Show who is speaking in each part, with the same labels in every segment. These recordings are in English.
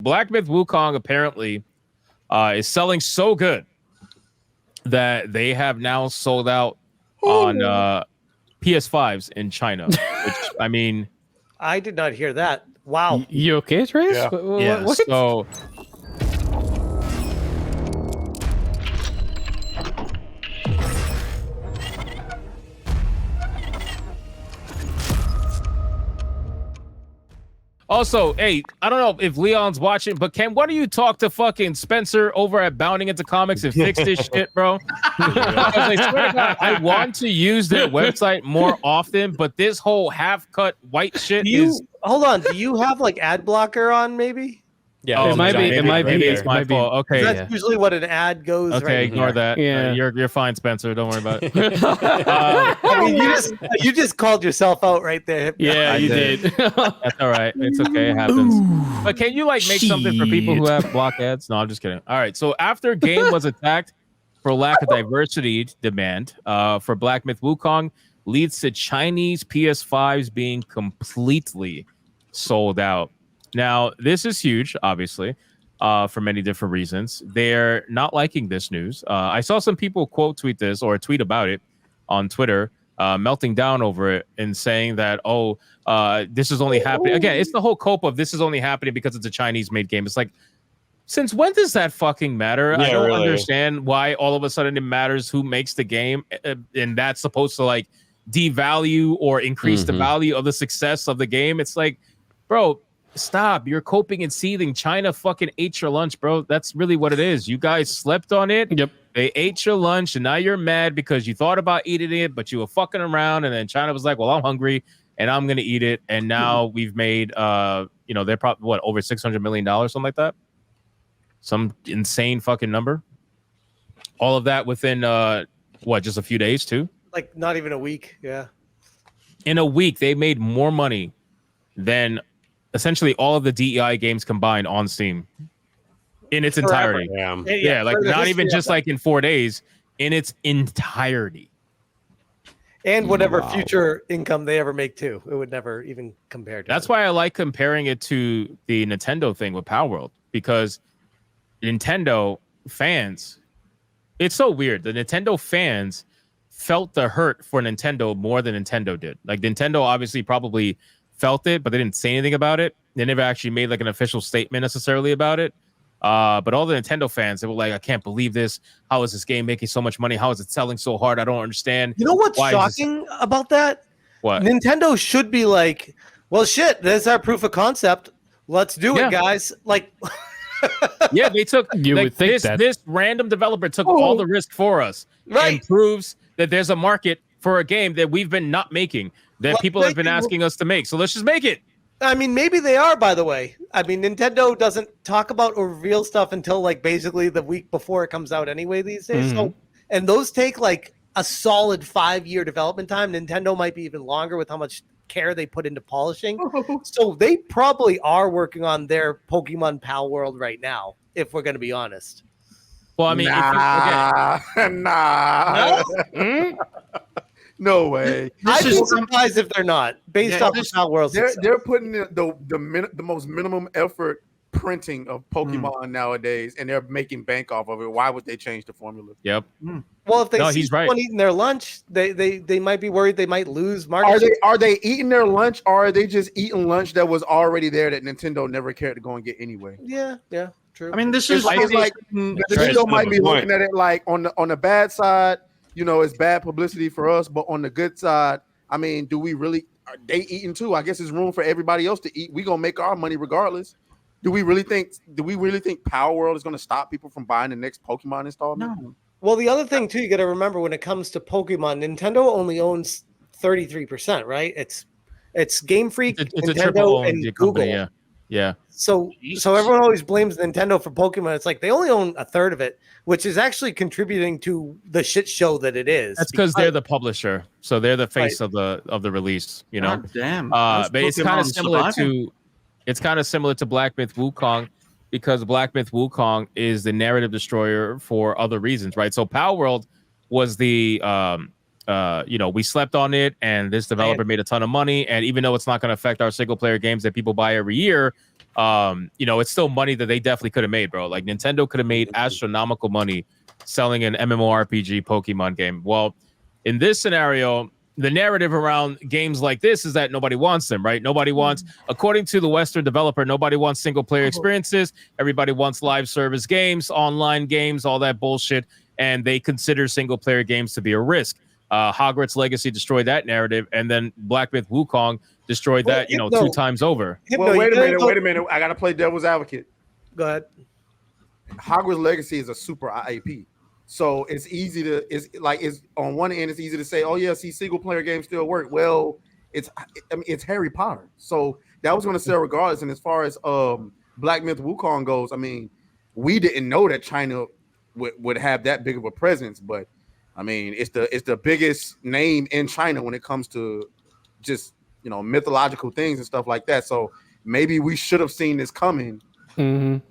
Speaker 1: Black Myth Wukong apparently is selling so good that they have now sold out on PS5's in China. Which, I mean,
Speaker 2: I did not hear that. Wow.
Speaker 3: You okay, Trace?
Speaker 4: Yeah.
Speaker 1: What? So. Also, hey, I don't know if Leon's watching, but why don't you talk to fucking Spencer over at Bounding Into Comics and fix this shit, bro? Because I swear to God, I want to use their website more often, but this whole half-cut white shit is...
Speaker 2: Hold on, do you have like ad blocker on maybe?
Speaker 3: Yeah, it might be.
Speaker 1: It's my fault. Okay,
Speaker 2: that's usually what an ad goes.
Speaker 1: Okay,
Speaker 2: right
Speaker 1: ignore that.
Speaker 3: Yeah,
Speaker 1: you're fine, Spencer. Don't worry about it.
Speaker 2: I mean, you just called yourself out right there.
Speaker 3: Yeah, you did.
Speaker 1: That's all right. It's okay. It happens. But can you like make something for people who have block ads? No, I'm just kidding. All right. So after game was attacked for lack of diversity demand for Black Myth Wukong leads to Chinese PS5s being completely sold out. Now, this is huge, obviously, for many different reasons. They're not liking this news. I saw some people quote tweet this or tweet about it on Twitter, melting down over it and saying that, this is only happening. Again, it's the whole cope of this is only happening because it's a Chinese-made game. It's like, since when does that fucking matter?
Speaker 4: Yeah,
Speaker 1: I don't
Speaker 4: really
Speaker 1: understand why all of a sudden it matters who makes the game, and that's supposed to like devalue or increase the value of the success of the game. It's like, bro, stop. You're coping and seething. China fucking ate your lunch, bro. That's really what it is. You guys slept on it.
Speaker 3: Yep.
Speaker 1: They ate your lunch, and now you're mad because you thought about eating it, but you were fucking around, and then China was like, well, I'm hungry, and I'm going to eat it. And now we've made, they're probably, over $600 million, something like that? Some insane fucking number. All of that within, just a few days, too?
Speaker 2: Like, not even a week, yeah.
Speaker 1: In a week, they made more money than essentially all of the DEI games combined on Steam in its entirety. Yeah, like not even just like in 4 days, in its entirety.
Speaker 2: And whatever future income they ever make too. It would never even compare to
Speaker 1: That's
Speaker 2: it.
Speaker 1: why I like comparing it to the Nintendo thing with Palworld, because Nintendo fans, it's so weird. The Nintendo fans felt the hurt for Nintendo more than Nintendo did. Like Nintendo obviously probably felt it, but they didn't say anything about it. They never actually made like an official statement necessarily about it. But all the Nintendo fans, they were like, I can't believe this. How is this game making so much money? How is it selling so hard? I don't understand.
Speaker 2: You know what's shocking about that?
Speaker 1: What?
Speaker 2: Nintendo should be like, well, shit, there's our proof of concept. Let's do it, guys. Like,
Speaker 1: yeah, they took
Speaker 3: would think
Speaker 1: this random developer took all the risk for us, and proves that there's a market for a game that we've been not making, that people have been asking us to make. So let's just make it.
Speaker 2: I mean, maybe they are, by the way. I mean, Nintendo doesn't talk about or reveal stuff until like basically the week before it comes out anyway these days. So, and those take like a solid 5-year development time. Nintendo might be even longer with how much care they put into polishing. So they probably are working on their Pokemon Palworld right now, if we're going to be honest.
Speaker 1: Well, I mean,
Speaker 4: no way.
Speaker 2: I'd be surprised if they're not, based off of Palworld.
Speaker 4: They're putting the most minimum effort printing of Pokemon nowadays, and they're making bank off of it. Why would they change the formula?
Speaker 1: Yep.
Speaker 2: Well, if they see someone eating their lunch, they might be worried they might lose market.
Speaker 4: Are they eating their lunch, or are they just eating lunch that was already there that Nintendo never cared to go and get anyway?
Speaker 2: Yeah, true.
Speaker 5: I mean, this is
Speaker 4: like Nintendo might be looking at it like on the bad side, it's bad publicity for us, but on the good side, I mean, are they eating too? I guess there's room for everybody else to eat. We're gonna make our money regardless. Do we really think Palworld is gonna stop people from buying the next Pokemon installment?
Speaker 5: No.
Speaker 2: Well, the other thing too, you got to remember when it comes to Pokemon, Nintendo only owns 33%, right? It's Game Freak,
Speaker 1: it's
Speaker 2: Nintendo, and Google.
Speaker 1: Company, yeah.
Speaker 2: So everyone always blames Nintendo for Pokemon. It's like they only own a third of it, which is actually contributing to the shit show that it is.
Speaker 1: That's because they're the publisher, so they're the face of the release.
Speaker 5: God damn.
Speaker 1: But it's kind of similar to Black Myth Wukong, because Black Myth Wukong is the narrative destroyer for other reasons, right? So Palworld was the we slept on it, and this developer made a ton of money, and even though it's not going to affect our single player games that people buy every year, it's still money that they definitely could have made, bro. Like Nintendo could have made astronomical money selling an MMORPG Pokemon game. Well, in this scenario, the narrative around games like this is that nobody wants them, right? Nobody wants, according to the Western developer, nobody wants single player experiences. Everybody wants live service games, online games, all that bullshit. And they consider single player games to be a risk. Hogwarts Legacy destroyed that narrative, and then Black Myth Wukong destroyed that, 2 times over.
Speaker 4: Well, wait a minute. I got to play devil's advocate.
Speaker 2: Go ahead.
Speaker 4: Hogwarts Legacy is a super IP. So it's easy to it's on one end it's easy to say, oh yeah, see, single player games still work. Well, it's Harry Potter, so that was going to sell regardless. And as far as Black Myth Wukong goes, I mean, we didn't know that China would have that big of a presence, but I mean, it's the biggest name in China when it comes to just mythological things and stuff like that. So maybe we should have seen this coming, and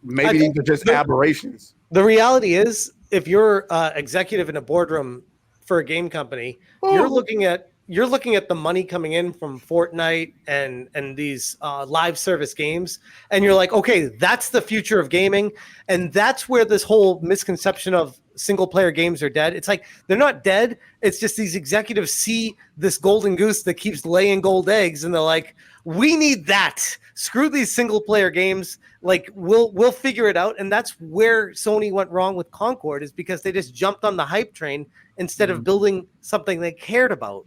Speaker 4: maybe these are just aberrations.
Speaker 2: The reality is, if you're executive in a boardroom for a game company, you're looking at the money coming in from Fortnite and these live service games, and you're like, okay, that's the future of gaming, and that's where this whole misconception of single player games are dead. It's like they're not dead. It's just these executives see this golden goose that keeps laying gold eggs, and they're like, we need that. Screw these single player games. Like we'll figure it out. And that's where Sony went wrong with Concord, is because they just jumped on the hype train instead of building something they cared about.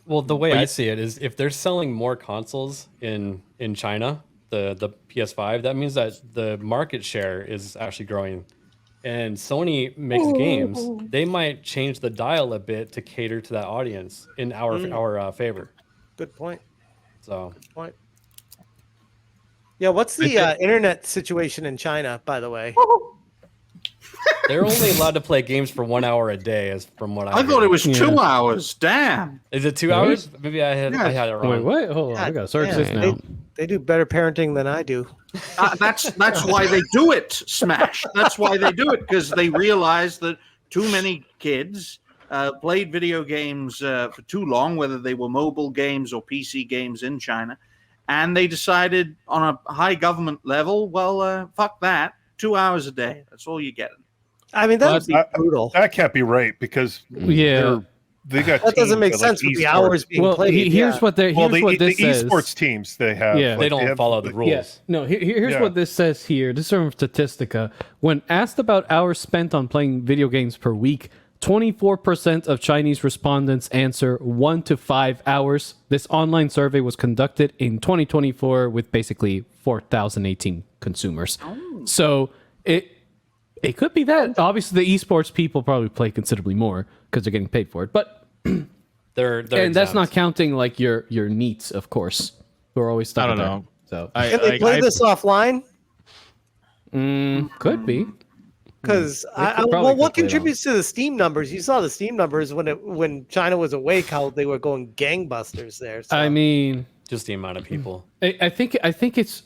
Speaker 5: Well, the way I see it is, if they're selling more consoles in China, the PS5, that means that the market share is actually growing. And Sony makes games, they might change the dial a bit to cater to that audience in our favor.
Speaker 2: Good point.
Speaker 5: So.
Speaker 2: Good point. Yeah, what's the internet situation in China, by the way?
Speaker 5: They're only allowed to play games for 1 hour a day, as from what
Speaker 6: I thought it was 2 hours. Damn.
Speaker 5: Is it 2 hours? Maybe I had it wrong.
Speaker 3: Wait, what? Hold on, I gotta search this now.
Speaker 2: They do better parenting than I do.
Speaker 6: That's why they do it, Smash. That's why they do it, because they realize that too many kids played video games for too long, whether they were mobile games or PC games in China, and they decided on a high government level, well, fuck that, 2 hours a day. That's all you're getting.
Speaker 2: I mean, that would be brutal.
Speaker 7: That can't be right, because they got
Speaker 2: that doesn't make sense with the hours being played.
Speaker 3: Here's what this says.
Speaker 7: Esports teams they have.
Speaker 3: Yeah.
Speaker 5: They don't follow the rules.
Speaker 3: Yeah. No, here's what this says here. This is from Statistica. When asked about hours spent on playing video games per week, 24% of Chinese respondents answer 1 to 5 hours. This online survey was conducted in 2024 with basically 4,018 consumers. So it could be that. Obviously, the esports people probably play considerably more because they're getting paid for it. But
Speaker 5: they're
Speaker 3: and that's not counting like your NEETs, of course, who are always stuck.
Speaker 1: I don't know.
Speaker 3: So
Speaker 2: can they play this offline?
Speaker 3: Could be.
Speaker 2: Because what contributes to the Steam numbers? You saw the Steam numbers when China was awake, how they were going gangbusters there. So.
Speaker 3: I mean,
Speaker 5: just the amount of people.
Speaker 3: I think it's.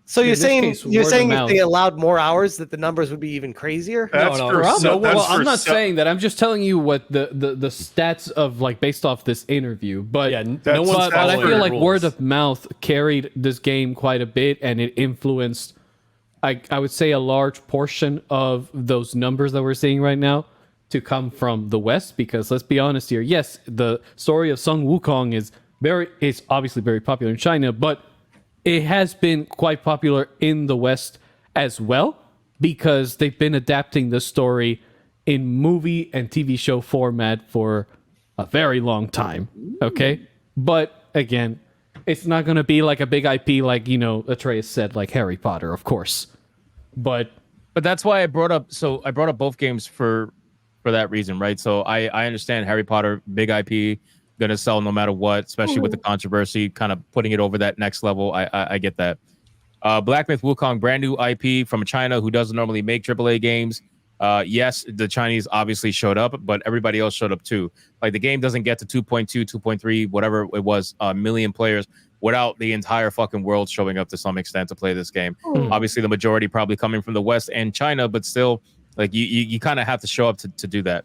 Speaker 2: So you're saying if they allowed more hours, that the numbers would be even crazier?
Speaker 3: Well, I'm not saying that. I'm just telling you what the stats of, like, based off this interview. But but I feel like word of mouth carried this game quite a bit, and it influenced, I would say, a large portion of those numbers that we're seeing right now to come from the West. Because let's be honest here, yes, the story of Sun Wukong is obviously very popular in China, but it has been quite popular in the West as well, because they've been adapting the story in movie and TV show format for a very long time. Okay, but again, it's not going to be like a big IP like, Atreus said, like Harry Potter, of course. But
Speaker 1: that's why I brought up both games for that reason, right? So I understand Harry Potter, big IP, gonna sell no matter what, especially with the controversy, kind of putting it over that next level. I get that. Black Myth Wukong, brand new IP from China, who doesn't normally make AAA games. Yes, the Chinese obviously showed up, but everybody else showed up too. Like, the game doesn't get to 2.2, 2.3, whatever it was, million players without the entire fucking world showing up to some extent to play this game. Obviously, the majority probably coming from the West and China, but still, like, you kind of have to show up to do that.